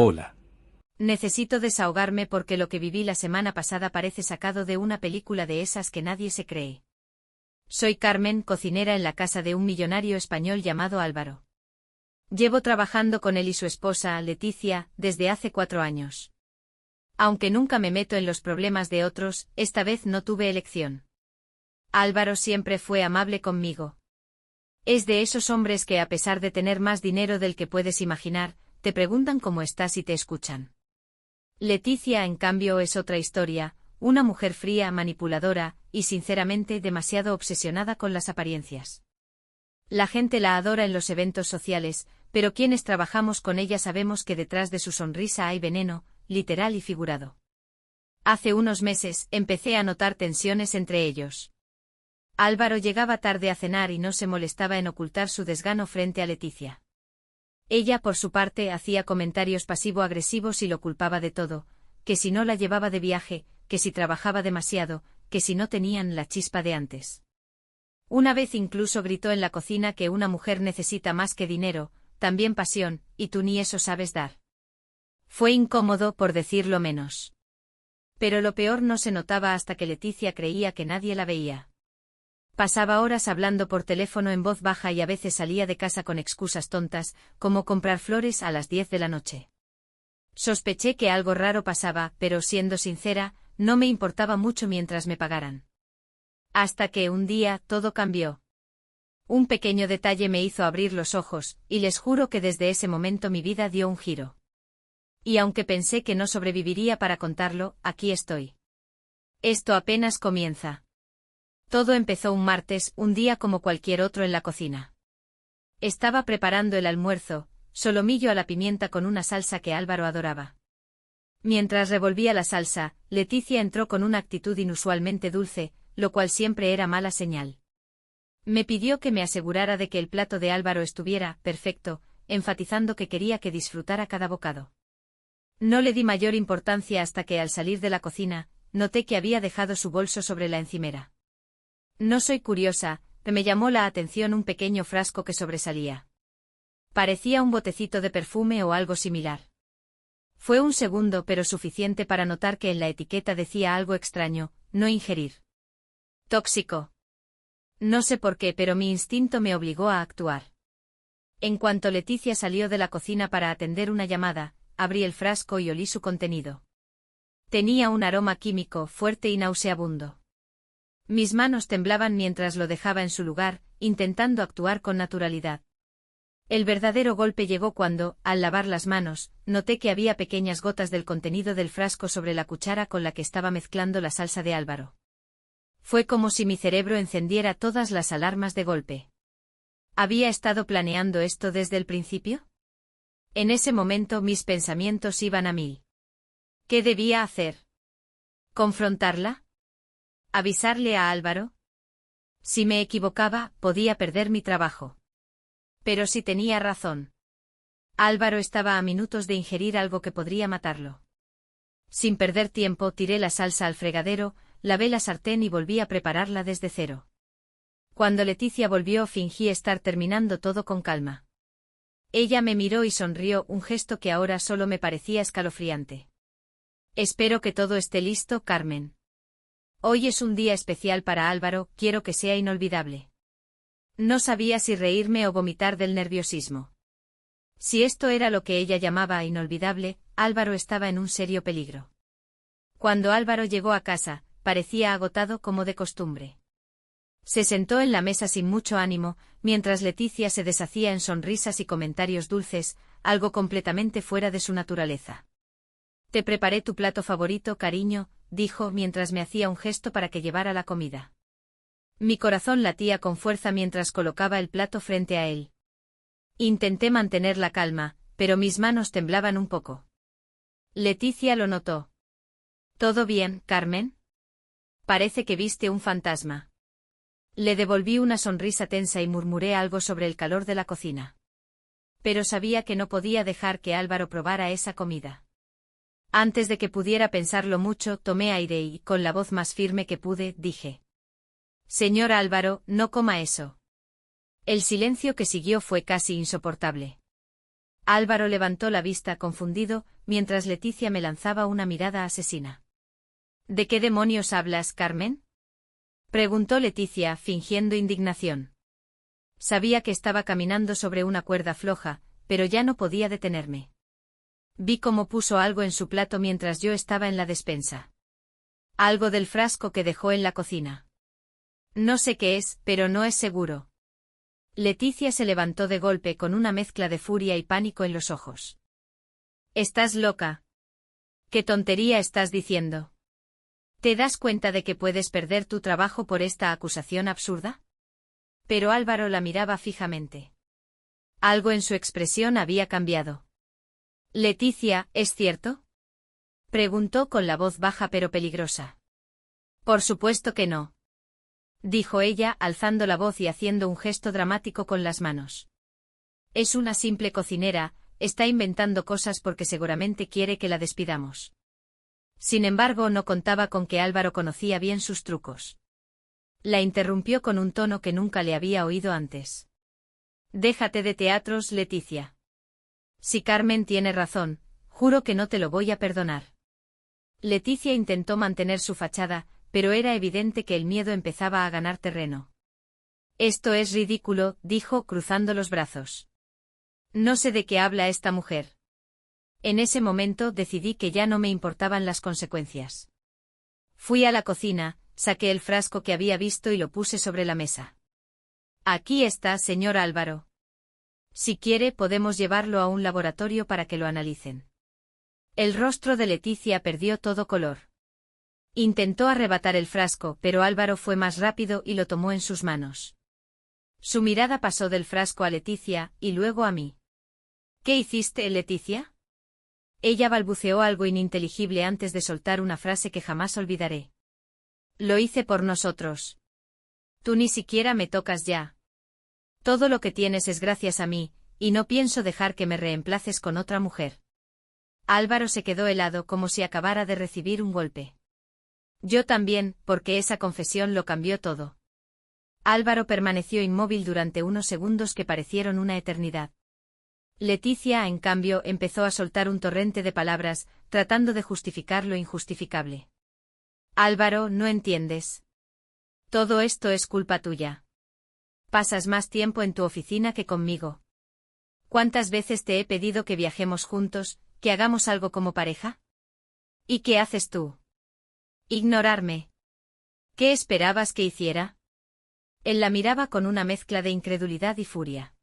Hola. Necesito desahogarme porque lo que viví la semana pasada parece sacado de una película de esas que nadie se cree. Soy Carmen, cocinera en la casa de un millonario español llamado Álvaro. Llevo trabajando con él y su esposa, Leticia, desde hace 4 años. Aunque nunca me meto en los problemas de otros, esta vez no tuve elección. Álvaro siempre fue amable conmigo. Es de esos hombres que, a pesar de tener más dinero del que puedes imaginar, te preguntan cómo estás y te escuchan. Leticia, en cambio, es otra historia, una mujer fría, manipuladora, y sinceramente demasiado obsesionada con las apariencias. La gente la adora en los eventos sociales, pero quienes trabajamos con ella sabemos que detrás de su sonrisa hay veneno, literal y figurado. Hace unos meses, empecé a notar tensiones entre ellos. Álvaro llegaba tarde a cenar y no se molestaba en ocultar su desgano frente a Leticia. Ella, por su parte, hacía comentarios pasivo-agresivos y lo culpaba de todo, que si no la llevaba de viaje, que si trabajaba demasiado, que si no tenían la chispa de antes. Una vez incluso gritó en la cocina que una mujer necesita más que dinero, también pasión, y tú ni eso sabes dar. Fue incómodo, por decirlo menos. Pero lo peor no se notaba hasta que Leticia creía que nadie la veía. Pasaba horas hablando por teléfono en voz baja y a veces salía de casa con excusas tontas, como comprar flores a las 10 de la noche. Sospeché que algo raro pasaba, pero siendo sincera, no me importaba mucho mientras me pagaran. Hasta que un día todo cambió. Un pequeño detalle me hizo abrir los ojos, y les juro que desde ese momento mi vida dio un giro. Y aunque pensé que no sobreviviría para contarlo, aquí estoy. Esto apenas comienza. Todo empezó un martes, un día como cualquier otro en la cocina. Estaba preparando el almuerzo, solomillo a la pimienta con una salsa que Álvaro adoraba. Mientras revolvía la salsa, Leticia entró con una actitud inusualmente dulce, lo cual siempre era mala señal. Me pidió que me asegurara de que el plato de Álvaro estuviera perfecto, enfatizando que quería que disfrutara cada bocado. No le di mayor importancia hasta que, al salir de la cocina, noté que había dejado su bolso sobre la encimera. No soy curiosa, pero me llamó la atención un pequeño frasco que sobresalía. Parecía un botecito de perfume o algo similar. Fue un segundo, pero suficiente para notar que en la etiqueta decía algo extraño: no ingerir. Tóxico. No sé por qué, pero mi instinto me obligó a actuar. En cuanto Leticia salió de la cocina para atender una llamada, abrí el frasco y olí su contenido. Tenía un aroma químico fuerte y nauseabundo. Mis manos temblaban mientras lo dejaba en su lugar, intentando actuar con naturalidad. El verdadero golpe llegó cuando, al lavar las manos, noté que había pequeñas gotas del contenido del frasco sobre la cuchara con la que estaba mezclando la salsa de Álvaro. Fue como si mi cerebro encendiera todas las alarmas de golpe. ¿Había estado planeando esto desde el principio? En ese momento mis pensamientos iban a 1000. ¿Qué debía hacer? ¿Confrontarla? ¿Avisarle a Álvaro? Si me equivocaba, podía perder mi trabajo. Pero si tenía razón. Álvaro estaba a minutos de ingerir algo que podría matarlo. Sin perder tiempo, tiré la salsa al fregadero, lavé la sartén y volví a prepararla desde cero. Cuando Leticia volvió, fingí estar terminando todo con calma. Ella me miró y sonrió, un gesto que ahora solo me parecía escalofriante. Espero que todo esté listo, Carmen. Hoy es un día especial para Álvaro, quiero que sea inolvidable. No sabía si reírme o vomitar del nerviosismo. Si esto era lo que ella llamaba inolvidable, Álvaro estaba en un serio peligro. Cuando Álvaro llegó a casa, parecía agotado como de costumbre. Se sentó en la mesa sin mucho ánimo, mientras Leticia se deshacía en sonrisas y comentarios dulces, algo completamente fuera de su naturaleza. Te preparé tu plato favorito, cariño, dijo mientras me hacía un gesto para que llevara la comida. Mi corazón latía con fuerza mientras colocaba el plato frente a él. Intenté mantener la calma, pero mis manos temblaban un poco. Leticia lo notó. ¿Todo bien, Carmen? Parece que viste un fantasma. Le devolví una sonrisa tensa y murmuré algo sobre el calor de la cocina. Pero sabía que no podía dejar que Álvaro probara esa comida. Antes de que pudiera pensarlo mucho, tomé aire y, con la voz más firme que pude, dije: Señor Álvaro, no coma eso. El silencio que siguió fue casi insoportable. Álvaro levantó la vista confundido, mientras Leticia me lanzaba una mirada asesina. ¿De qué demonios hablas, Carmen? Preguntó Leticia, fingiendo indignación. Sabía que estaba caminando sobre una cuerda floja, pero ya no podía detenerme. Vi cómo puso algo en su plato mientras yo estaba en la despensa. Algo del frasco que dejó en la cocina. No sé qué es, pero no es seguro. Leticia se levantó de golpe con una mezcla de furia y pánico en los ojos. ¿Estás loca? ¿Qué tontería estás diciendo? ¿Te das cuenta de que puedes perder tu trabajo por esta acusación absurda? Pero Álvaro la miraba fijamente. Algo en su expresión había cambiado. Leticia, ¿es cierto? Preguntó con la voz baja pero peligrosa. Por supuesto que no. Dijo ella, alzando la voz y haciendo un gesto dramático con las manos. Es una simple cocinera, está inventando cosas porque seguramente quiere que la despidamos. Sin embargo, no contaba con que Álvaro conocía bien sus trucos. La interrumpió con un tono que nunca le había oído antes. Déjate de teatros, Leticia. Si Carmen tiene razón, juro que no te lo voy a perdonar. Leticia intentó mantener su fachada, pero era evidente que el miedo empezaba a ganar terreno. Esto es ridículo, dijo, cruzando los brazos. No sé de qué habla esta mujer. En ese momento decidí que ya no me importaban las consecuencias. Fui a la cocina, saqué el frasco que había visto y lo puse sobre la mesa. Aquí está, señor Álvaro. Si quiere, podemos llevarlo a un laboratorio para que lo analicen. El rostro de Leticia perdió todo color. Intentó arrebatar el frasco, pero Álvaro fue más rápido y lo tomó en sus manos. Su mirada pasó del frasco a Leticia, y luego a mí. ¿Qué hiciste, Leticia? Ella balbuceó algo ininteligible antes de soltar una frase que jamás olvidaré. Lo hice por nosotros. Tú ni siquiera me tocas ya. Todo lo que tienes es gracias a mí, y no pienso dejar que me reemplaces con otra mujer. Álvaro se quedó helado como si acabara de recibir un golpe. Yo también, porque esa confesión lo cambió todo. Álvaro permaneció inmóvil durante unos segundos que parecieron una eternidad. Leticia, en cambio, empezó a soltar un torrente de palabras, tratando de justificar lo injustificable. Álvaro, no entiendes. Todo esto es culpa tuya. Pasas más tiempo en tu oficina que conmigo. ¿Cuántas veces te he pedido que viajemos juntos, que hagamos algo como pareja? ¿Y qué haces tú? Ignorarme. ¿Qué esperabas que hiciera? Él la miraba con una mezcla de incredulidad y furia.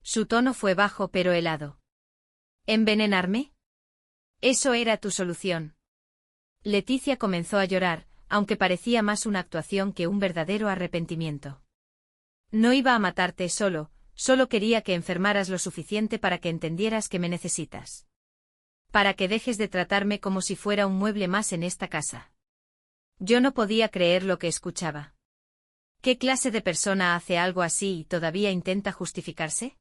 Su tono fue bajo pero helado. ¿Envenenarme? Eso era tu solución. Leticia comenzó a llorar, aunque parecía más una actuación que un verdadero arrepentimiento. No iba a matarte solo quería que enfermaras lo suficiente para que entendieras que me necesitas. Para que dejes de tratarme como si fuera un mueble más en esta casa. Yo no podía creer lo que escuchaba. ¿Qué clase de persona hace algo así y todavía intenta justificarse?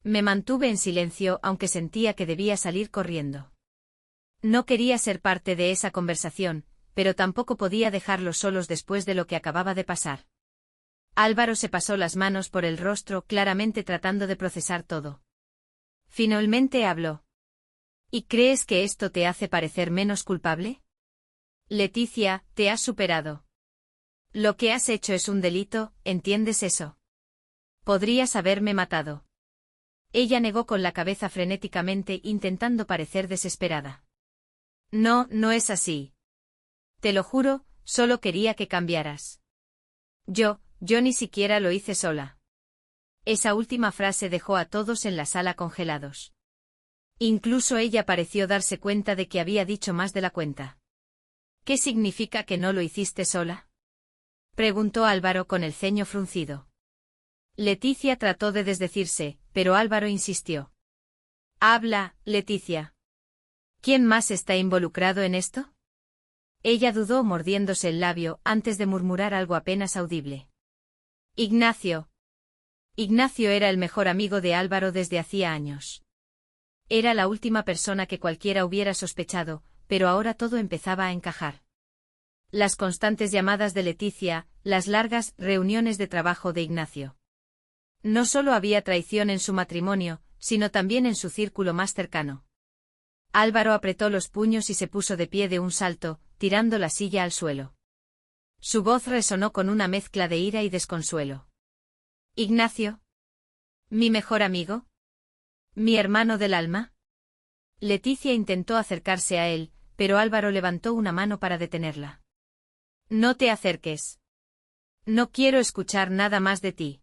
Me mantuve en silencio aunque sentía que debía salir corriendo. No quería ser parte de esa conversación, pero tampoco podía dejarlos solos después de lo que acababa de pasar. Álvaro se pasó las manos por el rostro, claramente tratando de procesar todo. Finalmente habló. ¿Y crees que esto te hace parecer menos culpable? Leticia, te has superado. Lo que has hecho es un delito, ¿entiendes eso? Podrías haberme matado. Ella negó con la cabeza frenéticamente, intentando parecer desesperada. No, no es así. Te lo juro, solo quería que cambiaras. Yo ni siquiera lo hice sola. Esa última frase dejó a todos en la sala congelados. Incluso ella pareció darse cuenta de que había dicho más de la cuenta. ¿Qué significa que no lo hiciste sola? Preguntó Álvaro con el ceño fruncido. Leticia trató de desdecirse, pero Álvaro insistió. Habla, Leticia. ¿Quién más está involucrado en esto? Ella dudó mordiéndose el labio antes de murmurar algo apenas audible. Ignacio. Ignacio era el mejor amigo de Álvaro desde hacía años. Era la última persona que cualquiera hubiera sospechado, pero ahora todo empezaba a encajar. Las constantes llamadas de Leticia, las largas reuniones de trabajo de Ignacio. No solo había traición en su matrimonio, sino también en su círculo más cercano. Álvaro apretó los puños y se puso de pie de un salto, tirando la silla al suelo. Su voz resonó con una mezcla de ira y desconsuelo. ¿Ignacio? ¿Mi mejor amigo? ¿Mi hermano del alma? Leticia intentó acercarse a él, pero Álvaro levantó una mano para detenerla. No te acerques. No quiero escuchar nada más de ti.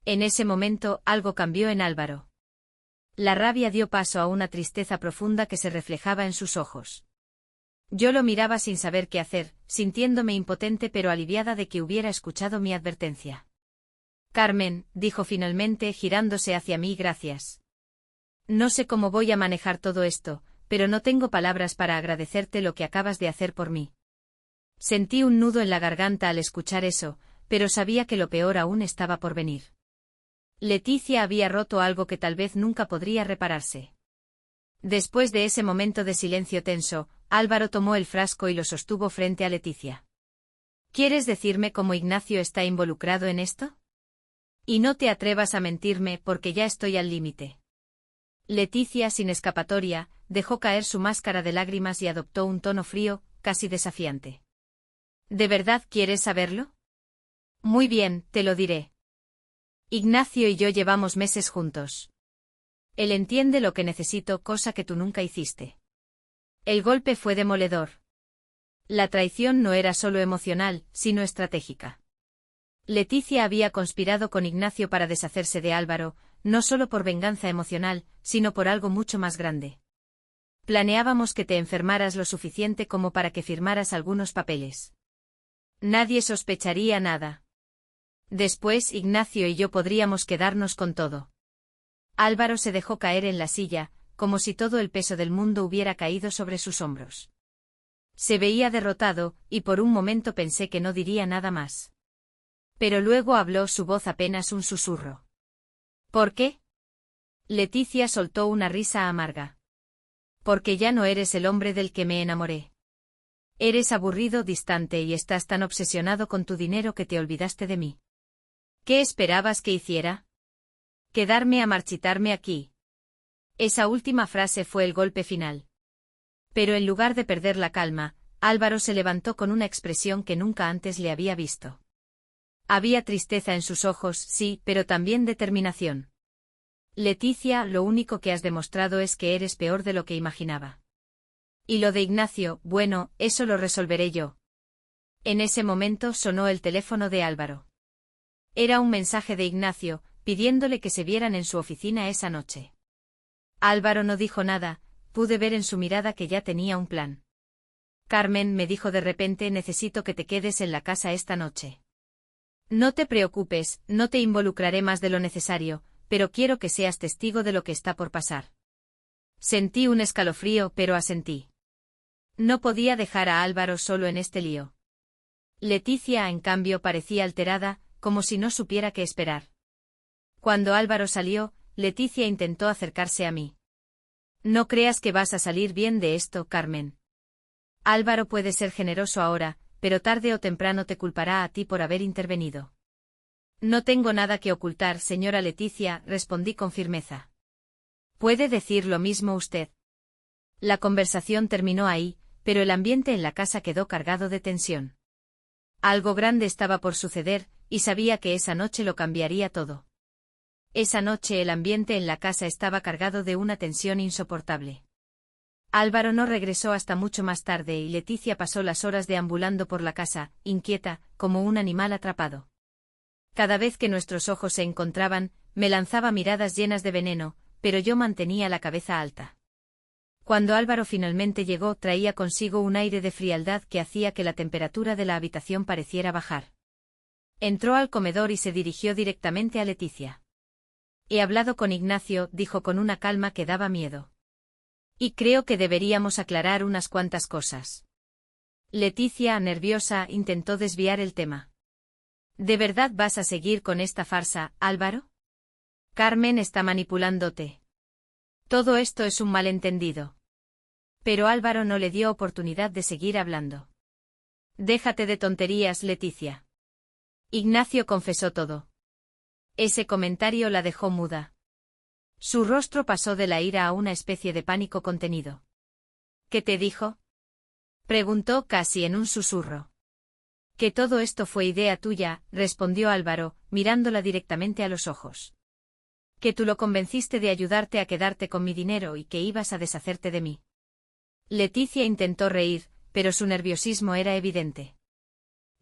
En ese momento algo cambió en Álvaro. La rabia dio paso a una tristeza profunda que se reflejaba en sus ojos. Yo lo miraba sin saber qué hacer, sintiéndome impotente pero aliviada de que hubiera escuchado mi advertencia. Carmen, dijo finalmente girándose hacia mí, gracias. No sé cómo voy a manejar todo esto, pero no tengo palabras para agradecerte lo que acabas de hacer por mí. Sentí un nudo en la garganta al escuchar eso, pero sabía que lo peor aún estaba por venir. Leticia había roto algo que tal vez nunca podría repararse. Después de ese momento de silencio tenso, Álvaro tomó el frasco y lo sostuvo frente a Leticia. ¿Quieres decirme cómo Ignacio está involucrado en esto? Y no te atrevas a mentirme porque ya estoy al límite. Leticia, sin escapatoria, dejó caer su máscara de lágrimas y adoptó un tono frío, casi desafiante. ¿De verdad quieres saberlo? Muy bien, te lo diré. Ignacio y yo llevamos meses juntos. Él entiende lo que necesito, cosa que tú nunca hiciste. El golpe fue demoledor. La traición no era solo emocional, sino estratégica. Leticia había conspirado con Ignacio para deshacerse de Álvaro, no solo por venganza emocional, sino por algo mucho más grande. Planeábamos que te enfermaras lo suficiente como para que firmaras algunos papeles. Nadie sospecharía nada. Después Ignacio y yo podríamos quedarnos con todo. Álvaro se dejó caer en la silla, como si todo el peso del mundo hubiera caído sobre sus hombros. Se veía derrotado, y por un momento pensé que no diría nada más. Pero luego habló, su voz apenas un susurro. ¿Por qué? Leticia soltó una risa amarga. Porque ya no eres el hombre del que me enamoré. Eres aburrido, distante y estás tan obsesionado con tu dinero que te olvidaste de mí. ¿Qué esperabas que hiciera? Quedarme a marchitarme aquí. Esa última frase fue el golpe final. Pero en lugar de perder la calma, Álvaro se levantó con una expresión que nunca antes le había visto. Había tristeza en sus ojos, sí, pero también determinación. Leticia, lo único que has demostrado es que eres peor de lo que imaginaba. Y lo de Ignacio, bueno, eso lo resolveré yo. En ese momento sonó el teléfono de Álvaro. Era un mensaje de Ignacio, pidiéndole que se vieran en su oficina esa noche. Álvaro no dijo nada, pude ver en su mirada que ya tenía un plan. Carmen, me dijo de repente, necesito que te quedes en la casa esta noche. No te preocupes, no te involucraré más de lo necesario, pero quiero que seas testigo de lo que está por pasar. Sentí un escalofrío, pero asentí. No podía dejar a Álvaro solo en este lío. Leticia, en cambio, parecía alterada, como si no supiera qué esperar. Cuando Álvaro salió, Leticia intentó acercarse a mí. No creas que vas a salir bien de esto, Carmen. Álvaro puede ser generoso ahora, pero tarde o temprano te culpará a ti por haber intervenido. No tengo nada que ocultar, señora Leticia, respondí con firmeza. ¿Puede decir lo mismo usted? La conversación terminó ahí, pero el ambiente en la casa quedó cargado de tensión. Algo grande estaba por suceder, y sabía que esa noche lo cambiaría todo. Esa noche el ambiente en la casa estaba cargado de una tensión insoportable. Álvaro no regresó hasta mucho más tarde y Leticia pasó las horas deambulando por la casa, inquieta, como un animal atrapado. Cada vez que nuestros ojos se encontraban, me lanzaba miradas llenas de veneno, pero yo mantenía la cabeza alta. Cuando Álvaro finalmente llegó, traía consigo un aire de frialdad que hacía que la temperatura de la habitación pareciera bajar. Entró al comedor y se dirigió directamente a Leticia. He hablado con Ignacio, dijo con una calma que daba miedo. Y creo que deberíamos aclarar unas cuantas cosas. Leticia, nerviosa, intentó desviar el tema. ¿De verdad vas a seguir con esta farsa, Álvaro? Carmen está manipulándote. Todo esto es un malentendido. Pero Álvaro no le dio oportunidad de seguir hablando. Déjate de tonterías, Leticia. Ignacio confesó todo. Ese comentario la dejó muda. Su rostro pasó de la ira a una especie de pánico contenido. ¿Qué te dijo? Preguntó casi en un susurro. Que todo esto fue idea tuya, respondió Álvaro, mirándola directamente a los ojos. Que tú lo convenciste de ayudarte a quedarte con mi dinero y que ibas a deshacerte de mí. Leticia intentó reír, pero su nerviosismo era evidente.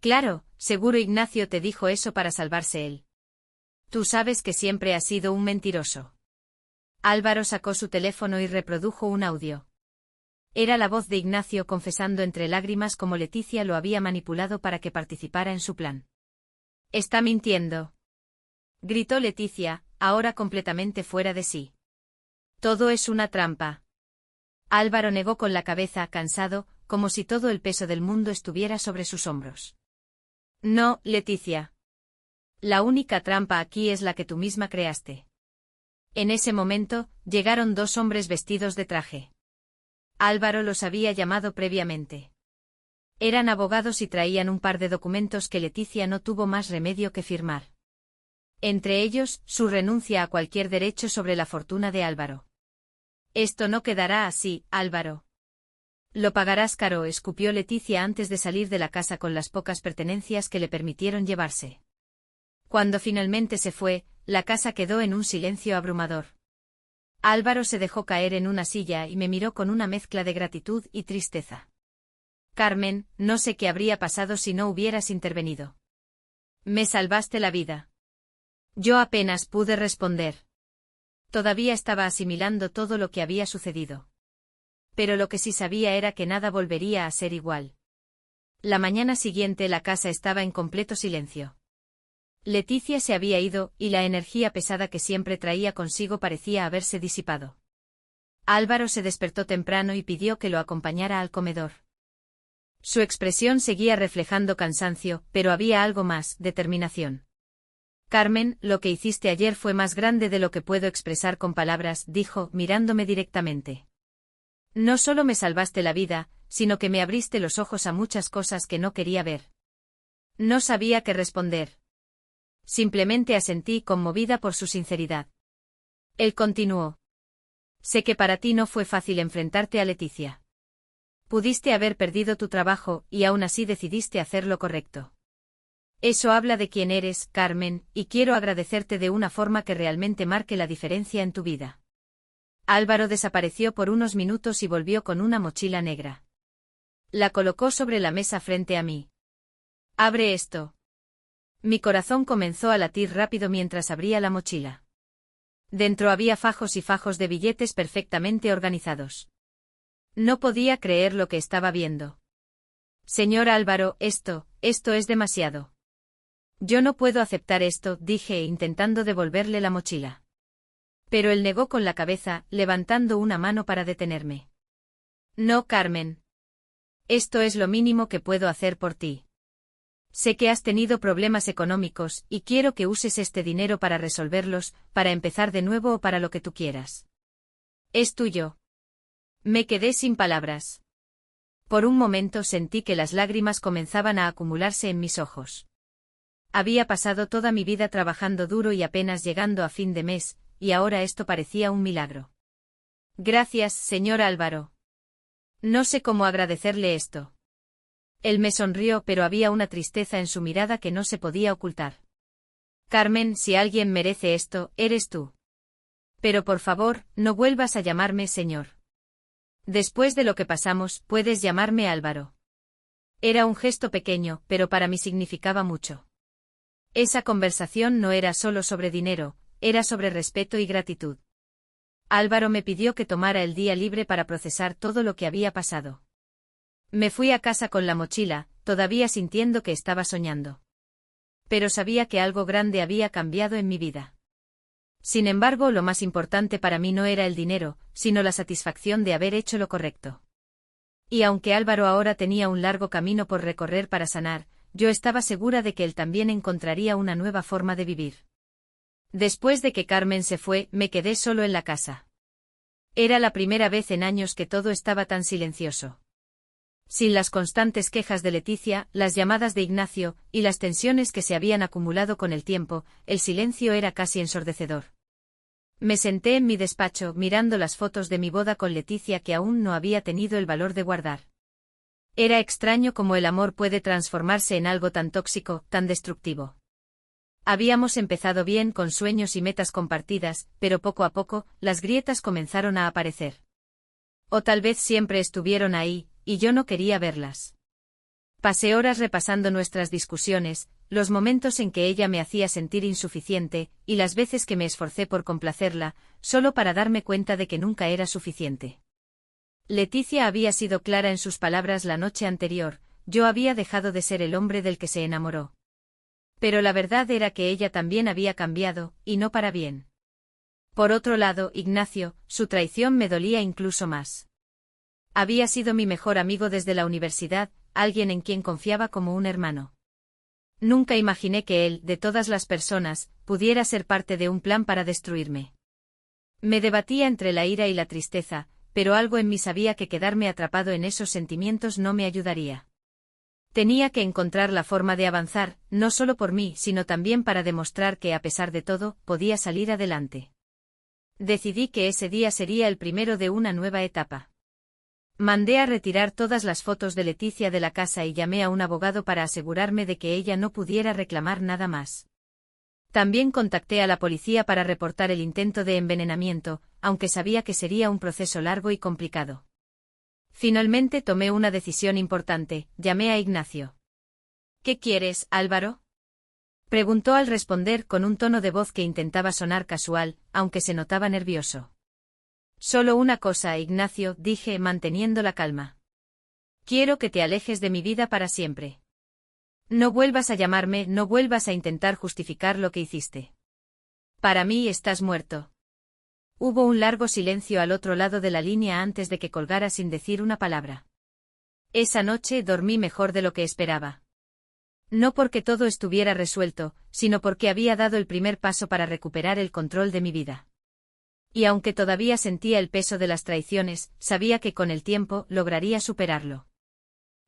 Claro, seguro Ignacio te dijo eso para salvarse él. Tú sabes que siempre has sido un mentiroso. Álvaro sacó su teléfono y reprodujo un audio. Era la voz de Ignacio confesando entre lágrimas cómo Leticia lo había manipulado para que participara en su plan. Está mintiendo. Gritó Leticia, ahora completamente fuera de sí. Todo es una trampa. Álvaro negó con la cabeza, cansado, como si todo el peso del mundo estuviera sobre sus hombros. No, Leticia. La única trampa aquí es la que tú misma creaste. En ese momento, llegaron dos hombres vestidos de traje. Álvaro los había llamado previamente. Eran abogados y traían un par de documentos que Leticia no tuvo más remedio que firmar. Entre ellos, su renuncia a cualquier derecho sobre la fortuna de Álvaro. Esto no quedará así, Álvaro. Lo pagarás caro, escupió Leticia antes de salir de la casa con las pocas pertenencias que le permitieron llevarse. Cuando finalmente se fue, la casa quedó en un silencio abrumador. Álvaro se dejó caer en una silla y me miró con una mezcla de gratitud y tristeza. Carmen, no sé qué habría pasado si no hubieras intervenido. Me salvaste la vida. Yo apenas pude responder. Todavía estaba asimilando todo lo que había sucedido. Pero lo que sí sabía era que nada volvería a ser igual. La mañana siguiente la casa estaba en completo silencio. Leticia se había ido, y la energía pesada que siempre traía consigo parecía haberse disipado. Álvaro se despertó temprano y pidió que lo acompañara al comedor. Su expresión seguía reflejando cansancio, pero había algo más, determinación. Carmen, lo que hiciste ayer fue más grande de lo que puedo expresar con palabras, dijo, mirándome directamente. No solo me salvaste la vida, sino que me abriste los ojos a muchas cosas que no quería ver. No sabía qué responder. Simplemente asentí conmovida por su sinceridad. Él continuó. Sé que para ti no fue fácil enfrentarte a Leticia. Pudiste haber perdido tu trabajo y aún así decidiste hacer lo correcto. Eso habla de quién eres, Carmen, y quiero agradecerte de una forma que realmente marque la diferencia en tu vida. Álvaro desapareció por unos minutos y volvió con una mochila negra. La colocó sobre la mesa frente a mí. Abre esto. Mi corazón comenzó a latir rápido mientras abría la mochila. Dentro había fajos y fajos de billetes perfectamente organizados. No podía creer lo que estaba viendo. Señor Álvaro, esto es demasiado. Yo no puedo aceptar esto, dije intentando devolverle la mochila. Pero él negó con la cabeza, levantando una mano para detenerme. No, Carmen. Esto es lo mínimo que puedo hacer por ti. Sé que has tenido problemas económicos y quiero que uses este dinero para resolverlos, para empezar de nuevo o para lo que tú quieras. Es tuyo. Me quedé sin palabras. Por un momento sentí que las lágrimas comenzaban a acumularse en mis ojos. Había pasado toda mi vida trabajando duro y apenas llegando a fin de mes, y ahora esto parecía un milagro. Gracias, señor Álvaro. No sé cómo agradecerle esto. Él me sonrió, pero había una tristeza en su mirada que no se podía ocultar. Carmen, si alguien merece esto, eres tú. Pero por favor, no vuelvas a llamarme señor. Después de lo que pasamos, puedes llamarme Álvaro. Era un gesto pequeño, pero para mí significaba mucho. Esa conversación no era solo sobre dinero, era sobre respeto y gratitud. Álvaro me pidió que tomara el día libre para procesar todo lo que había pasado. Me fui a casa con la mochila, todavía sintiendo que estaba soñando. Pero sabía que algo grande había cambiado en mi vida. Sin embargo, lo más importante para mí no era el dinero, sino la satisfacción de haber hecho lo correcto. Y aunque Álvaro ahora tenía un largo camino por recorrer para sanar, yo estaba segura de que él también encontraría una nueva forma de vivir. Después de que Carmen se fue, me quedé solo en la casa. Era la primera vez en años que todo estaba tan silencioso. Sin las constantes quejas de Leticia, las llamadas de Ignacio, y las tensiones que se habían acumulado con el tiempo, el silencio era casi ensordecedor. Me senté en mi despacho mirando las fotos de mi boda con Leticia que aún no había tenido el valor de guardar. Era extraño cómo el amor puede transformarse en algo tan tóxico, tan destructivo. Habíamos empezado bien con sueños y metas compartidas, pero poco a poco, las grietas comenzaron a aparecer. O tal vez siempre estuvieron ahí, y yo no quería verlas. Pasé horas repasando nuestras discusiones, los momentos en que ella me hacía sentir insuficiente, y las veces que me esforcé por complacerla, solo para darme cuenta de que nunca era suficiente. Leticia había sido clara en sus palabras la noche anterior, yo había dejado de ser el hombre del que se enamoró. Pero la verdad era que ella también había cambiado, y no para bien. Por otro lado, Ignacio, su traición me dolía incluso más. Había sido mi mejor amigo desde la universidad, alguien en quien confiaba como un hermano. Nunca imaginé que él, de todas las personas, pudiera ser parte de un plan para destruirme. Me debatía entre la ira y la tristeza, pero algo en mí sabía que quedarme atrapado en esos sentimientos no me ayudaría. Tenía que encontrar la forma de avanzar, no solo por mí, sino también para demostrar que a pesar de todo, podía salir adelante. Decidí que ese día sería el primero de una nueva etapa. Mandé a retirar todas las fotos de Leticia de la casa y llamé a un abogado para asegurarme de que ella no pudiera reclamar nada más. También contacté a la policía para reportar el intento de envenenamiento, aunque sabía que sería un proceso largo y complicado. Finalmente tomé una decisión importante, llamé a Ignacio. ¿Qué quieres, Álvaro? Preguntó al responder con un tono de voz que intentaba sonar casual, aunque se notaba nervioso. Solo una cosa, Ignacio, dije manteniendo la calma. Quiero que te alejes de mi vida para siempre. No vuelvas a llamarme, no vuelvas a intentar justificar lo que hiciste. Para mí estás muerto. Hubo un largo silencio al otro lado de la línea antes de que colgara sin decir una palabra. Esa noche dormí mejor de lo que esperaba. No porque todo estuviera resuelto, sino porque había dado el primer paso para recuperar el control de mi vida. Y aunque todavía sentía el peso de las traiciones, sabía que con el tiempo lograría superarlo.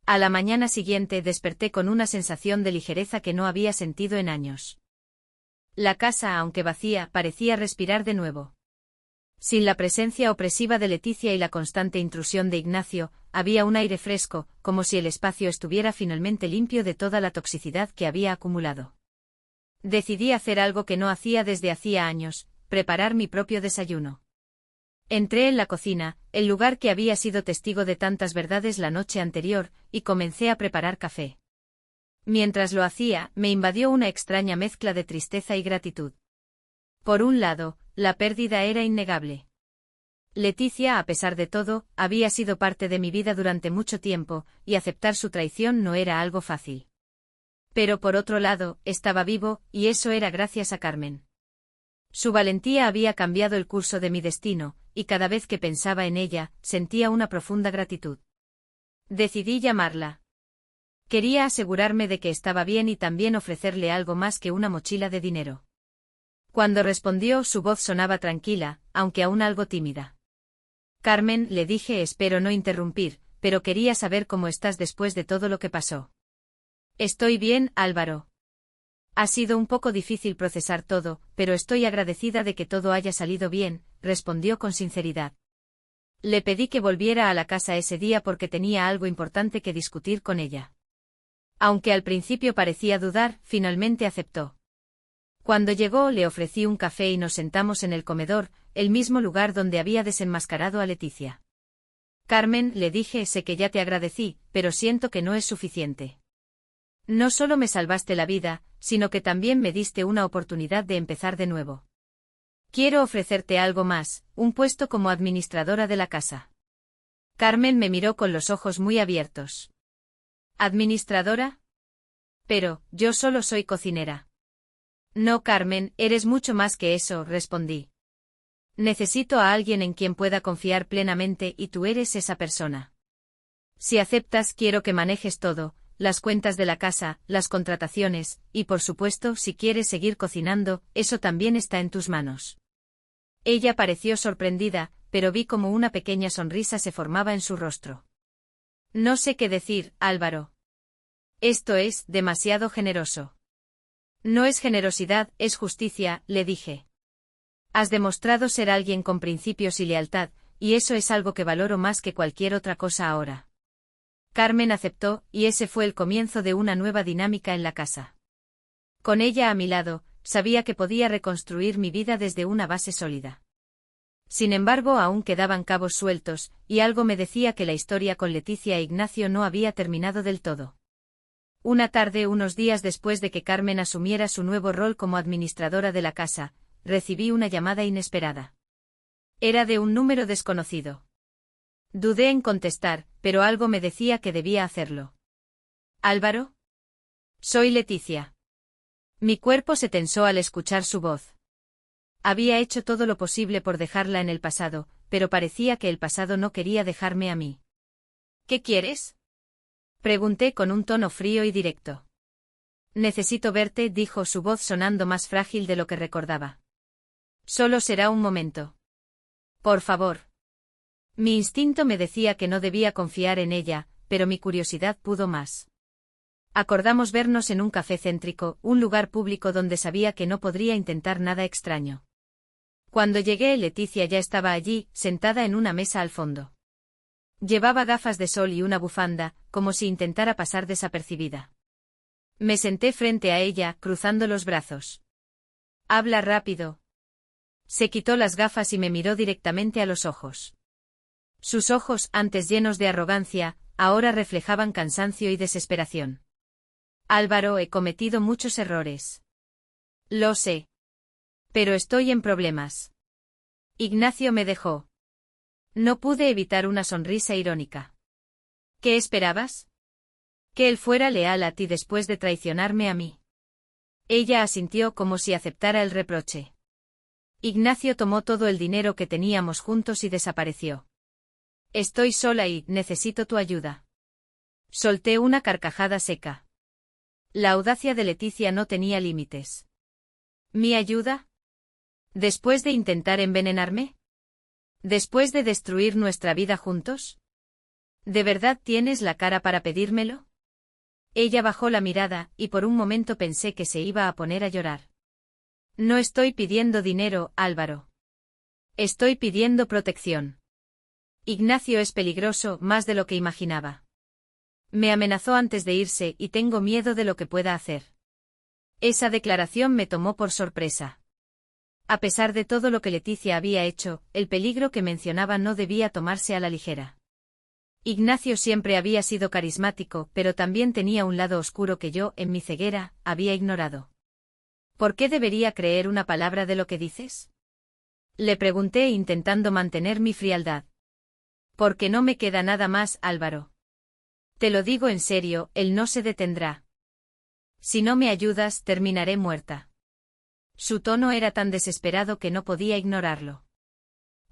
A la mañana siguiente desperté con una sensación de ligereza que no había sentido en años. La casa, aunque vacía, parecía respirar de nuevo. Sin la presencia opresiva de Leticia y la constante intrusión de Ignacio, había un aire fresco, como si el espacio estuviera finalmente limpio de toda la toxicidad que había acumulado. Decidí hacer algo que no hacía desde hacía años, preparar mi propio desayuno. Entré en la cocina, el lugar que había sido testigo de tantas verdades la noche anterior, y comencé a preparar café. Mientras lo hacía, me invadió una extraña mezcla de tristeza y gratitud. Por un lado, la pérdida era innegable. Leticia, a pesar de todo, había sido parte de mi vida durante mucho tiempo, y aceptar su traición no era algo fácil. Pero por otro lado, estaba vivo, y eso era gracias a Carmen. Su valentía había cambiado el curso de mi destino, y cada vez que pensaba en ella, sentía una profunda gratitud. Decidí llamarla. Quería asegurarme de que estaba bien y también ofrecerle algo más que una mochila de dinero. Cuando respondió, su voz sonaba tranquila, aunque aún algo tímida. Carmen, le dije, espero no interrumpir, pero quería saber cómo estás después de todo lo que pasó. Estoy bien, Álvaro. Ha sido un poco difícil procesar todo, pero estoy agradecida de que todo haya salido bien, respondió con sinceridad. Le pedí que volviera a la casa ese día porque tenía algo importante que discutir con ella. Aunque al principio parecía dudar, finalmente aceptó. Cuando llegó le ofrecí un café y nos sentamos en el comedor, el mismo lugar donde había desenmascarado a Leticia. Carmen, le dije, sé que ya te agradecí, pero siento que no es suficiente. No solo me salvaste la vida, sino que también me diste una oportunidad de empezar de nuevo. Quiero ofrecerte algo más, un puesto como administradora de la casa. Carmen me miró con los ojos muy abiertos. ¿Administradora? Pero, yo solo soy cocinera. No, Carmen, eres mucho más que eso, respondí. Necesito a alguien en quien pueda confiar plenamente y tú eres esa persona. Si aceptas, quiero que manejes todo, las cuentas de la casa, las contrataciones, y por supuesto, si quieres seguir cocinando, eso también está en tus manos. Ella pareció sorprendida, pero vi como una pequeña sonrisa se formaba en su rostro. No sé qué decir, Álvaro. Esto es demasiado generoso. No es generosidad, es justicia, le dije. Has demostrado ser alguien con principios y lealtad, y eso es algo que valoro más que cualquier otra cosa ahora. Carmen aceptó, y ese fue el comienzo de una nueva dinámica en la casa. Con ella a mi lado, sabía que podía reconstruir mi vida desde una base sólida. Sin embargo, aún quedaban cabos sueltos, y algo me decía que la historia con Leticia e Ignacio no había terminado del todo. Una tarde, unos días después de que Carmen asumiera su nuevo rol como administradora de la casa, recibí una llamada inesperada. Era de un número desconocido. Dudé en contestar, pero algo me decía que debía hacerlo. ¿Álvaro? Soy Leticia. Mi cuerpo se tensó al escuchar su voz. Había hecho todo lo posible por dejarla en el pasado, pero parecía que el pasado no quería dejarme a mí. ¿Qué quieres? Pregunté con un tono frío y directo. Necesito verte, dijo su voz sonando más frágil de lo que recordaba. Solo será un momento. Por favor. Mi instinto me decía que no debía confiar en ella, pero mi curiosidad pudo más. Acordamos vernos en un café céntrico, un lugar público donde sabía que no podría intentar nada extraño. Cuando llegué, Leticia ya estaba allí, sentada en una mesa al fondo. Llevaba gafas de sol y una bufanda, como si intentara pasar desapercibida. Me senté frente a ella, cruzando los brazos. Habla rápido. Se quitó las gafas y me miró directamente a los ojos. Sus ojos, antes llenos de arrogancia, ahora reflejaban cansancio y desesperación. Álvaro, he cometido muchos errores. Lo sé. Pero estoy en problemas. Ignacio me dejó. No pude evitar una sonrisa irónica. ¿Qué esperabas? Que él fuera leal a ti después de traicionarme a mí. Ella asintió como si aceptara el reproche. Ignacio tomó todo el dinero que teníamos juntos y desapareció. Estoy sola y necesito tu ayuda. Solté una carcajada seca. La audacia de Leticia no tenía límites. ¿Mi ayuda? ¿Después de intentar envenenarme? ¿Después de destruir nuestra vida juntos? ¿De verdad tienes la cara para pedírmelo? Ella bajó la mirada, y por un momento pensé que se iba a poner a llorar. No estoy pidiendo dinero, Álvaro. Estoy pidiendo protección. Ignacio es peligroso, más de lo que imaginaba. Me amenazó antes de irse y tengo miedo de lo que pueda hacer. Esa declaración me tomó por sorpresa. A pesar de todo lo que Leticia había hecho, el peligro que mencionaba no debía tomarse a la ligera. Ignacio siempre había sido carismático, pero también tenía un lado oscuro que yo, en mi ceguera, había ignorado. ¿Por qué debería creer una palabra de lo que dices? Le pregunté intentando mantener mi frialdad. Porque no me queda nada más, Álvaro. Te lo digo en serio, él no se detendrá. Si no me ayudas, terminaré muerta. Su tono era tan desesperado que no podía ignorarlo.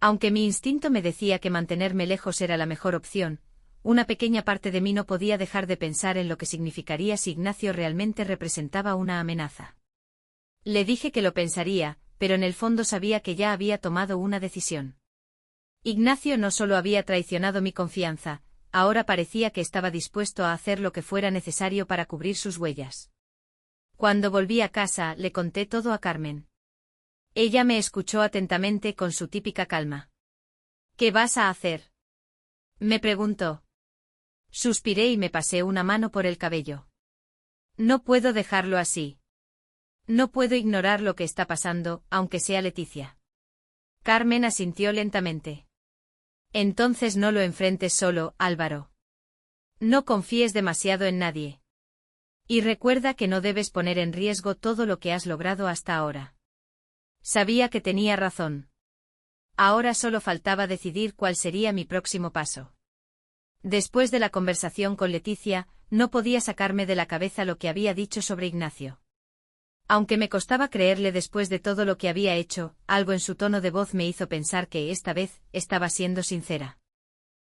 Aunque mi instinto me decía que mantenerme lejos era la mejor opción, una pequeña parte de mí no podía dejar de pensar en lo que significaría si Ignacio realmente representaba una amenaza. Le dije que lo pensaría, pero en el fondo sabía que ya había tomado una decisión. Ignacio no solo había traicionado mi confianza, ahora parecía que estaba dispuesto a hacer lo que fuera necesario para cubrir sus huellas. Cuando volví a casa, le conté todo a Carmen. Ella me escuchó atentamente con su típica calma. ¿Qué vas a hacer? Me preguntó. Suspiré y me pasé una mano por el cabello. No puedo dejarlo así. No puedo ignorar lo que está pasando, aunque sea Leticia. Carmen asintió lentamente. Entonces no lo enfrentes solo, Álvaro. No confíes demasiado en nadie. Y recuerda que no debes poner en riesgo todo lo que has logrado hasta ahora. Sabía que tenía razón. Ahora solo faltaba decidir cuál sería mi próximo paso. Después de la conversación con Leticia, no podía sacarme de la cabeza lo que había dicho sobre Ignacio. Aunque me costaba creerle después de todo lo que había hecho, algo en su tono de voz me hizo pensar que esta vez estaba siendo sincera.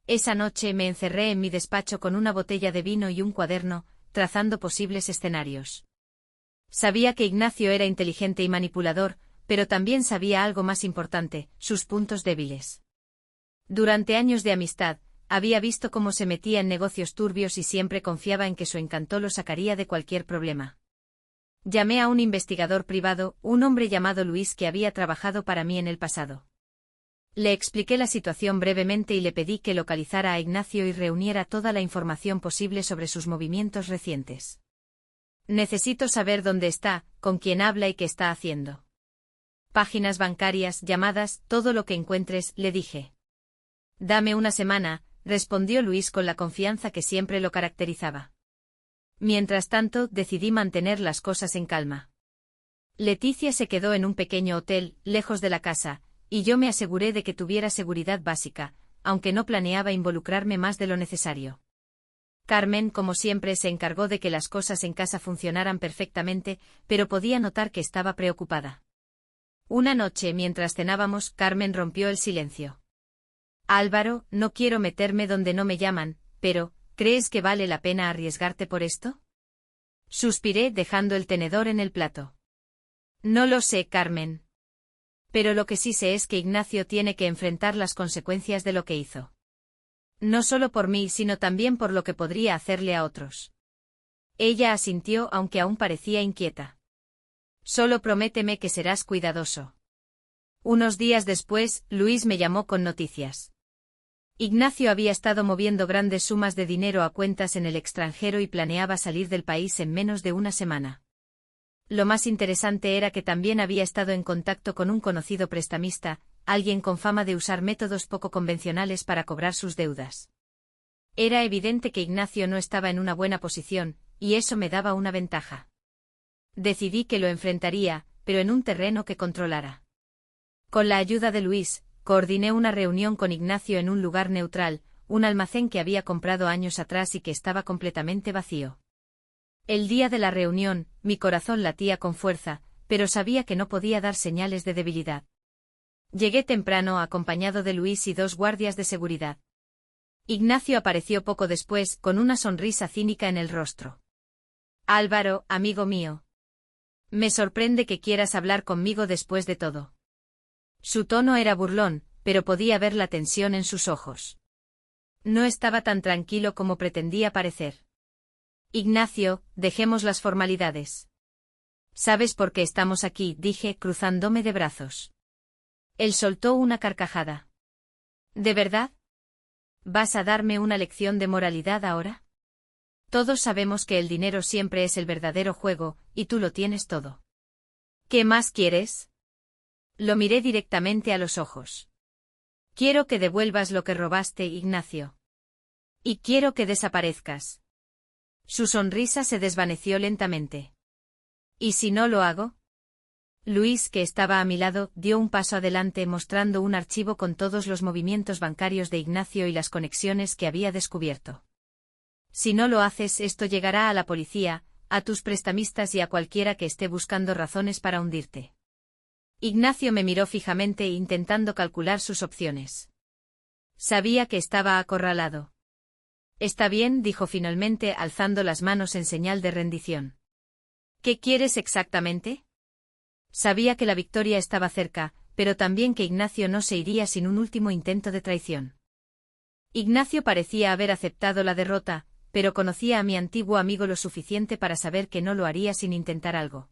Esa noche me encerré en mi despacho con una botella de vino y un cuaderno, trazando posibles escenarios. Sabía que Ignacio era inteligente y manipulador, pero también sabía algo más importante, sus puntos débiles. Durante años de amistad, había visto cómo se metía en negocios turbios y siempre confiaba en que su encanto lo sacaría de cualquier problema. Llamé a un investigador privado, un hombre llamado Luis que había trabajado para mí en el pasado. Le expliqué la situación brevemente y le pedí que localizara a Ignacio y reuniera toda la información posible sobre sus movimientos recientes. Necesito saber dónde está, con quién habla y qué está haciendo. Páginas bancarias, llamadas, todo lo que encuentres, le dije. Dame una semana, respondió Luis con la confianza que siempre lo caracterizaba. Mientras tanto, decidí mantener las cosas en calma. Leticia se quedó en un pequeño hotel, lejos de la casa, y yo me aseguré de que tuviera seguridad básica, aunque no planeaba involucrarme más de lo necesario. Carmen, como siempre, se encargó de que las cosas en casa funcionaran perfectamente, pero podía notar que estaba preocupada. Una noche, mientras cenábamos, Carmen rompió el silencio. Álvaro, no quiero meterme donde no me llaman, pero, ¿crees que vale la pena arriesgarte por esto? Suspiré dejando el tenedor en el plato. No lo sé, Carmen. Pero lo que sí sé es que Ignacio tiene que enfrentar las consecuencias de lo que hizo. No solo por mí, sino también por lo que podría hacerle a otros. Ella asintió, aunque aún parecía inquieta. Solo prométeme que serás cuidadoso. Unos días después, Luis me llamó con noticias. Ignacio había estado moviendo grandes sumas de dinero a cuentas en el extranjero y planeaba salir del país en menos de una semana. Lo más interesante era que también había estado en contacto con un conocido prestamista, alguien con fama de usar métodos poco convencionales para cobrar sus deudas. Era evidente que Ignacio no estaba en una buena posición, y eso me daba una ventaja. Decidí que lo enfrentaría, pero en un terreno que controlara. Con la ayuda de Luis, coordiné una reunión con Ignacio en un lugar neutral, un almacén que había comprado años atrás y que estaba completamente vacío. El día de la reunión, mi corazón latía con fuerza, pero sabía que no podía dar señales de debilidad. Llegué temprano acompañado de Luis y 2 guardias de seguridad. Ignacio apareció poco después, con una sonrisa cínica en el rostro. Álvaro, amigo mío. Me sorprende que quieras hablar conmigo después de todo. Su tono era burlón, pero podía ver la tensión en sus ojos. No estaba tan tranquilo como pretendía parecer. Ignacio, dejemos las formalidades. ¿Sabes por qué estamos aquí?, dije, cruzándome de brazos. Él soltó una carcajada. ¿De verdad? ¿Vas a darme una lección de moralidad ahora? Todos sabemos que el dinero siempre es el verdadero juego, y tú lo tienes todo. ¿Qué más quieres? Lo miré directamente a los ojos. Quiero que devuelvas lo que robaste, Ignacio. Y quiero que desaparezcas. Su sonrisa se desvaneció lentamente. ¿Y si no lo hago? Luis, que estaba a mi lado, dio un paso adelante mostrando un archivo con todos los movimientos bancarios de Ignacio y las conexiones que había descubierto. Si no lo haces, esto llegará a la policía, a tus prestamistas y a cualquiera que esté buscando razones para hundirte. Ignacio me miró fijamente intentando calcular sus opciones. Sabía que estaba acorralado. Está bien, dijo finalmente alzando las manos en señal de rendición. ¿Qué quieres exactamente? Sabía que la victoria estaba cerca, pero también que Ignacio no se iría sin un último intento de traición. Ignacio parecía haber aceptado la derrota, pero conocía a mi antiguo amigo lo suficiente para saber que no lo haría sin intentar algo.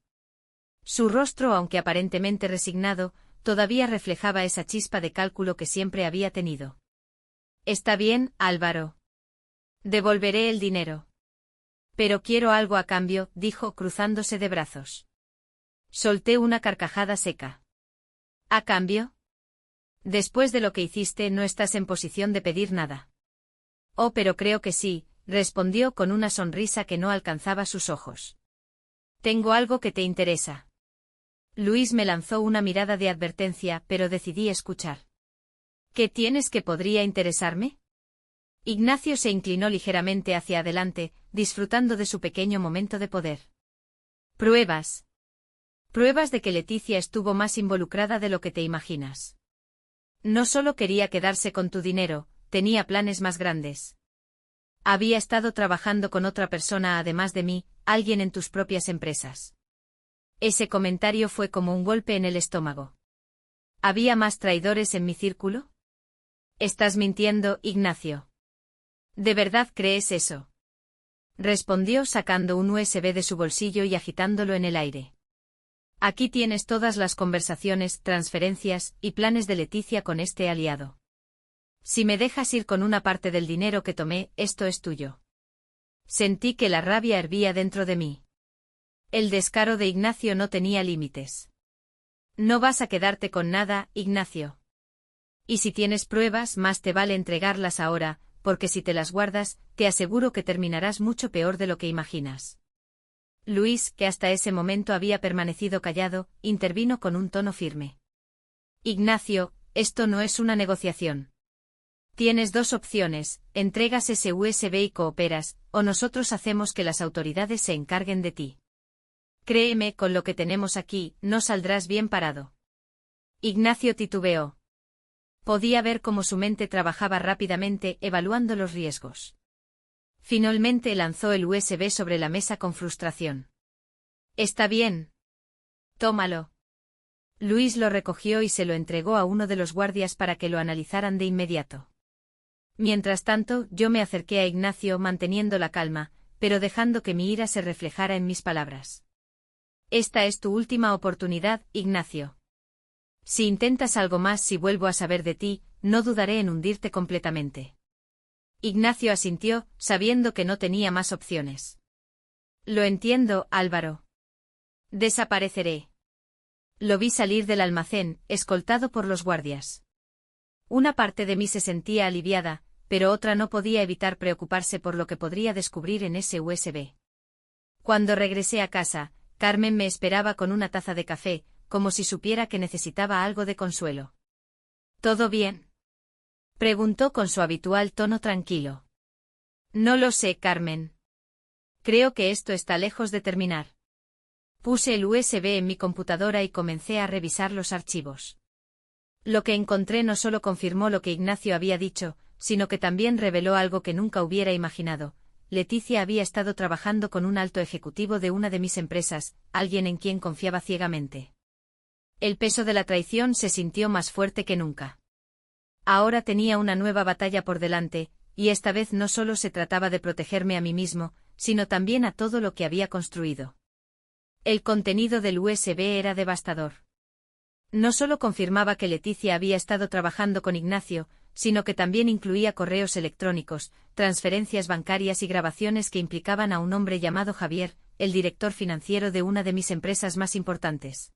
Su rostro, aunque aparentemente resignado, todavía reflejaba esa chispa de cálculo que siempre había tenido. Está bien, Álvaro. Devolveré el dinero. Pero quiero algo a cambio, dijo cruzándose de brazos. Solté una carcajada seca. ¿A cambio? Después de lo que hiciste no estás en posición de pedir nada. Oh, pero creo que sí, respondió con una sonrisa que no alcanzaba sus ojos. Tengo algo que te interesa. Luis me lanzó una mirada de advertencia, pero decidí escuchar. ¿Qué tienes que podría interesarme? Ignacio se inclinó ligeramente hacia adelante, disfrutando de su pequeño momento de poder. Pruebas. Pruebas de que Leticia estuvo más involucrada de lo que te imaginas. No solo quería quedarse con tu dinero, tenía planes más grandes. Había estado trabajando con otra persona además de mí, alguien en tus propias empresas. Ese comentario fue como un golpe en el estómago. ¿Había más traidores en mi círculo? Estás mintiendo, Ignacio. ¿De verdad crees eso? Respondió sacando un USB de su bolsillo y agitándolo en el aire. Aquí tienes todas las conversaciones, transferencias y planes de Leticia con este aliado. Si me dejas ir con una parte del dinero que tomé, esto es tuyo. Sentí que la rabia hervía dentro de mí. El descaro de Ignacio no tenía límites. No vas a quedarte con nada, Ignacio. Y si tienes pruebas, más te vale entregarlas ahora, porque si te las guardas, te aseguro que terminarás mucho peor de lo que imaginas. Luis, que hasta ese momento había permanecido callado, intervino con un tono firme. Ignacio, esto no es una negociación. Tienes dos opciones, entregas ese USB y cooperas, o nosotros hacemos que las autoridades se encarguen de ti. Créeme, con lo que tenemos aquí, no saldrás bien parado. Ignacio titubeó. Podía ver cómo su mente trabajaba rápidamente, evaluando los riesgos. Finalmente lanzó el USB sobre la mesa con frustración. Está bien. Tómalo. Luis lo recogió y se lo entregó a uno de los guardias para que lo analizaran de inmediato. Mientras tanto, yo me acerqué a Ignacio manteniendo la calma, pero dejando que mi ira se reflejara en mis palabras. Esta es tu última oportunidad, Ignacio. Si intentas algo más, si vuelvo a saber de ti, no dudaré en hundirte completamente. Ignacio asintió, sabiendo que no tenía más opciones. Lo entiendo, Álvaro. Desapareceré. Lo vi salir del almacén, escoltado por los guardias. Una parte de mí se sentía aliviada, pero otra no podía evitar preocuparse por lo que podría descubrir en ese USB. Cuando regresé a casa, Carmen me esperaba con una taza de café, como si supiera que necesitaba algo de consuelo. ¿Todo bien?, preguntó con su habitual tono tranquilo. No lo sé, Carmen. Creo que esto está lejos de terminar. Puse el USB en mi computadora y comencé a revisar los archivos. Lo que encontré no solo confirmó lo que Ignacio había dicho, sino que también reveló algo que nunca hubiera imaginado. Leticia había estado trabajando con un alto ejecutivo de una de mis empresas, alguien en quien confiaba ciegamente. El peso de la traición se sintió más fuerte que nunca. Ahora tenía una nueva batalla por delante, y esta vez no solo se trataba de protegerme a mí mismo, sino también a todo lo que había construido. El contenido del USB era devastador. No solo confirmaba que Leticia había estado trabajando con Ignacio, sino que también incluía correos electrónicos, transferencias bancarias y grabaciones que implicaban a un hombre llamado Javier, el director financiero de una de mis empresas más importantes.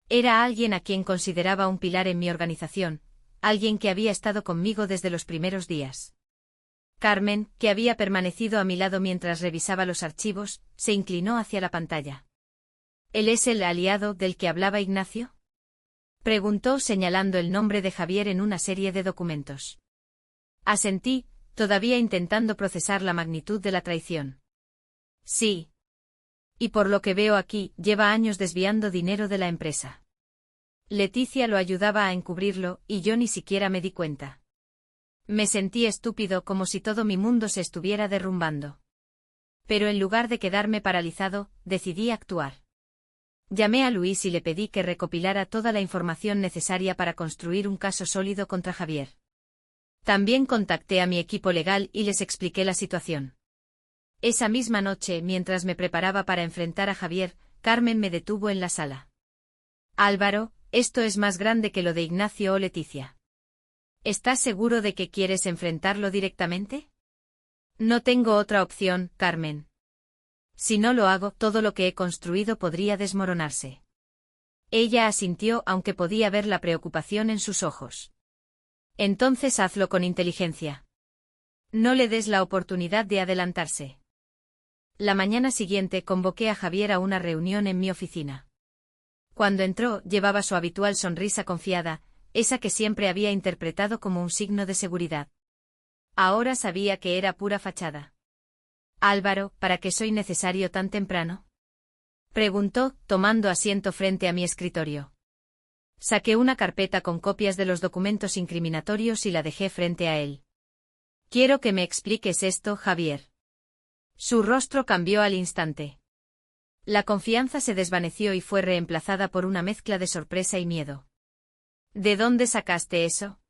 Era alguien a quien consideraba un pilar en mi organización, alguien que había estado conmigo desde los primeros días. Carmen, que había permanecido a mi lado mientras revisaba los archivos, se inclinó hacia la pantalla. ¿Él es el aliado del que hablaba Ignacio?, preguntó señalando el nombre de Javier en una serie de documentos. Asentí, todavía intentando procesar la magnitud de la traición. Sí. Y por lo que veo aquí, lleva años desviando dinero de la empresa. Leticia lo ayudaba a encubrirlo, y yo ni siquiera me di cuenta. Me sentí estúpido, como si todo mi mundo se estuviera derrumbando. Pero en lugar de quedarme paralizado, decidí actuar. Llamé a Luis y le pedí que recopilara toda la información necesaria para construir un caso sólido contra Javier. También contacté a mi equipo legal y les expliqué la situación. Esa misma noche, mientras me preparaba para enfrentar a Javier, Carmen me detuvo en la sala. Álvaro, esto es más grande que lo de Ignacio o Leticia. ¿Estás seguro de que quieres enfrentarlo directamente? No tengo otra opción, Carmen. Si no lo hago, todo lo que he construido podría desmoronarse. Ella asintió, aunque podía ver la preocupación en sus ojos. Entonces hazlo con inteligencia. No le des la oportunidad de adelantarse. La mañana siguiente convoqué a Javier a una reunión en mi oficina. Cuando entró, llevaba su habitual sonrisa confiada, esa que siempre había interpretado como un signo de seguridad. Ahora sabía que era pura fachada. Álvaro, ¿para qué soy necesario tan temprano?, preguntó, tomando asiento frente a mi escritorio. Saqué una carpeta con copias de los documentos incriminatorios y la dejé frente a él. Quiero que me expliques esto, Javier. Su rostro cambió al instante. La confianza se desvaneció y fue reemplazada por una mezcla de sorpresa y miedo. ¿De dónde sacaste eso?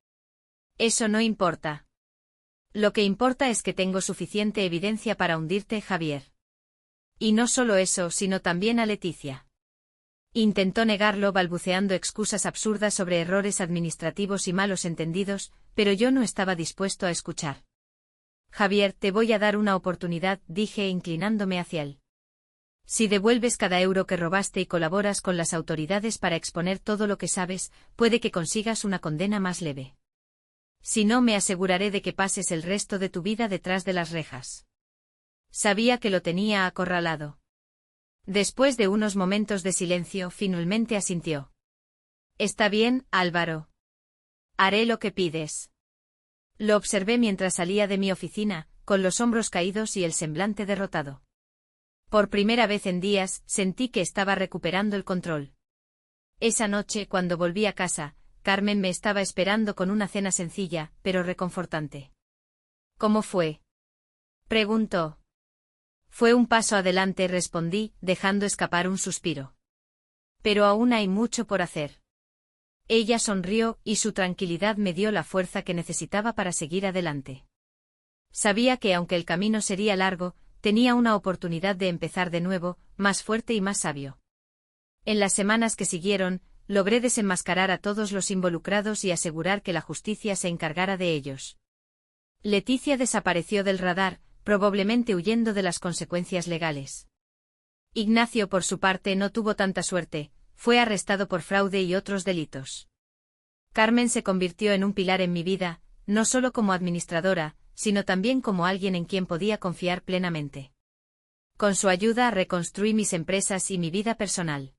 Eso no importa. Lo que importa es que tengo suficiente evidencia para hundirte, Javier. Y no solo eso, sino también a Leticia. Intentó negarlo balbuceando excusas absurdas sobre errores administrativos y malos entendidos, pero yo no estaba dispuesto a escuchar. Javier, te voy a dar una oportunidad, dije inclinándome hacia él. Si devuelves cada euro que robaste y colaboras con las autoridades para exponer todo lo que sabes, puede que consigas una condena más leve. Si no, me aseguraré de que pases el resto de tu vida detrás de las rejas. Sabía que lo tenía acorralado. Después de unos momentos de silencio, finalmente asintió. Está bien, Álvaro. Haré lo que pides. Lo observé mientras salía de mi oficina, con los hombros caídos y el semblante derrotado. Por primera vez en días, sentí que estaba recuperando el control. Esa noche, cuando volví a casa, Carmen me estaba esperando con una cena sencilla, pero reconfortante. ¿Cómo fue?, preguntó. Fue un paso adelante, respondí, dejando escapar un suspiro. Pero aún hay mucho por hacer. Ella sonrió, y su tranquilidad me dio la fuerza que necesitaba para seguir adelante. Sabía que aunque el camino sería largo, tenía una oportunidad de empezar de nuevo, más fuerte y más sabio. En las semanas que siguieron, logré desenmascarar a todos los involucrados y asegurar que la justicia se encargara de ellos. Leticia desapareció del radar, probablemente huyendo de las consecuencias legales. Ignacio, por su parte, no tuvo tanta suerte, fue arrestado por fraude y otros delitos. Carmen se convirtió en un pilar en mi vida, no solo como administradora, sino también como alguien en quien podía confiar plenamente. Con su ayuda reconstruí mis empresas y mi vida personal.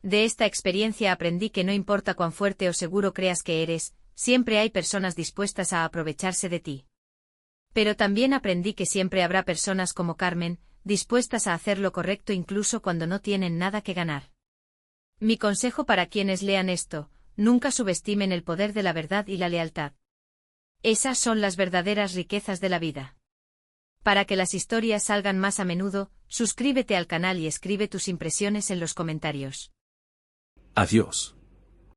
De esta experiencia aprendí que no importa cuán fuerte o seguro creas que eres, siempre hay personas dispuestas a aprovecharse de ti. Pero también aprendí que siempre habrá personas como Carmen, dispuestas a hacer lo correcto incluso cuando no tienen nada que ganar. Mi consejo para quienes lean esto: nunca subestimen el poder de la verdad y la lealtad. Esas son las verdaderas riquezas de la vida. Para que las historias salgan más a menudo, suscríbete al canal y escribe tus impresiones en los comentarios. Adiós.